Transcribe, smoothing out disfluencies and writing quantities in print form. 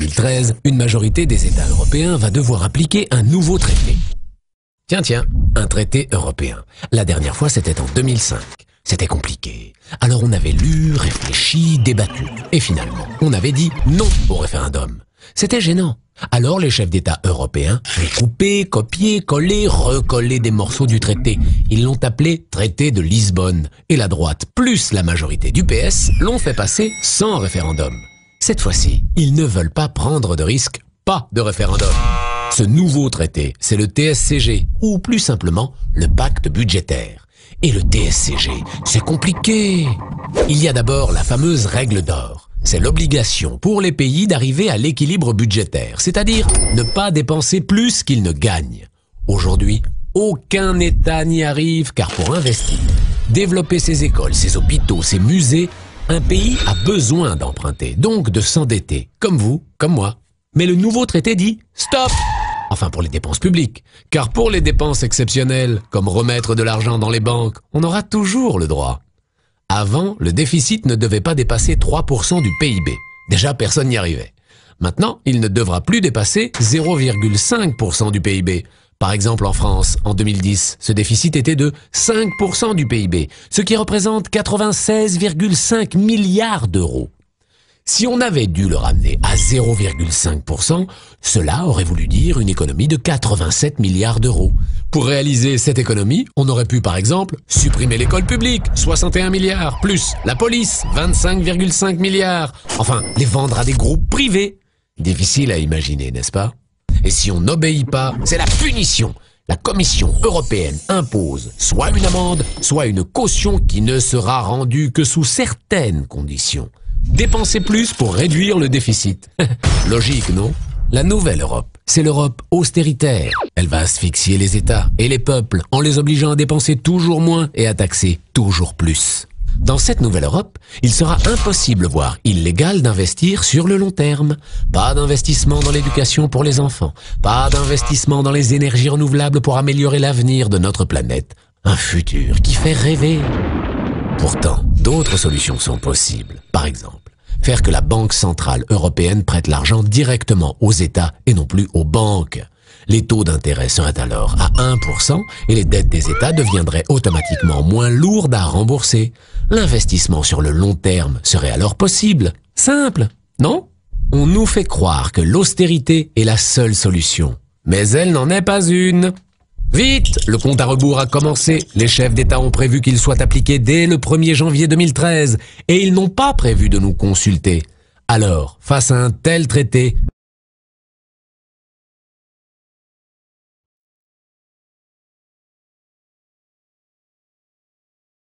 2013, une majorité des États européens va devoir appliquer un nouveau traité. Tiens, un traité européen. La dernière fois, c'était en 2005. C'était compliqué. Alors on avait lu, réfléchi, débattu. Et finalement, on avait dit non au référendum. C'était gênant. Alors les chefs d'État européens ont coupé, copié, collé, recollé des morceaux du traité. Ils l'ont appelé traité de Lisbonne. Et la droite, plus la majorité du PS, l'ont fait passer sans référendum. Cette fois-ci, ils ne veulent pas prendre de risque, pas de référendum. Ce nouveau traité, c'est le TSCG, ou plus simplement, le pacte budgétaire. Et le TSCG, c'est compliqué. Il y a d'abord la fameuse règle d'or. C'est l'obligation pour les pays d'arriver à l'équilibre budgétaire, c'est-à-dire ne pas dépenser plus qu'ils ne gagnent. Aujourd'hui, aucun État n'y arrive car pour investir, développer ses écoles, ses hôpitaux, ses musées, un pays a besoin d'emprunter, donc de s'endetter, comme vous, comme moi. Mais le nouveau traité dit « stop !» Enfin pour les dépenses publiques, car pour les dépenses exceptionnelles, comme remettre de l'argent dans les banques, on aura toujours le droit. Avant, le déficit ne devait pas dépasser 3% du PIB. Déjà, personne n'y arrivait. Maintenant, il ne devra plus dépasser 0,5% du PIB. Par exemple, en France, en 2010, ce déficit était de 5% du PIB, ce qui représente 96,5 milliards d'euros. Si on avait dû le ramener à 0,5%, cela aurait voulu dire une économie de 87 milliards d'euros. Pour réaliser cette économie, on aurait pu par exemple supprimer l'école publique, 61 milliards, plus la police, 25,5 milliards, enfin les vendre à des groupes privés. Difficile à imaginer, n'est-ce pas? Et si on n'obéit pas, c'est la punition. La Commission européenne impose soit une amende, soit une caution qui ne sera rendue que sous certaines conditions. Dépenser plus pour réduire le déficit. Logique, non? La nouvelle Europe, c'est l'Europe austéritaire. Elle va asphyxier les États et les peuples en les obligeant à dépenser toujours moins et à taxer toujours plus. Dans cette nouvelle Europe, il sera impossible, voire illégal d'investir sur le long terme. Pas d'investissement dans l'éducation pour les enfants, pas d'investissement dans les énergies renouvelables pour améliorer l'avenir de notre planète. Un futur qui fait rêver. Pourtant, d'autres solutions sont possibles. Par exemple, faire que la Banque centrale européenne prête l'argent directement aux États et non plus aux banques. Les taux d'intérêt seraient alors à 1% et les dettes des États deviendraient automatiquement moins lourdes à rembourser. L'investissement sur le long terme serait alors possible. Simple, non? On nous fait croire que l'austérité est la seule solution. Mais elle n'en est pas une. Vite, le compte à rebours a commencé. Les chefs d'État ont prévu qu'il soit appliqué dès le 1er janvier 2013 et ils n'ont pas prévu de nous consulter. Alors, face à un tel traité,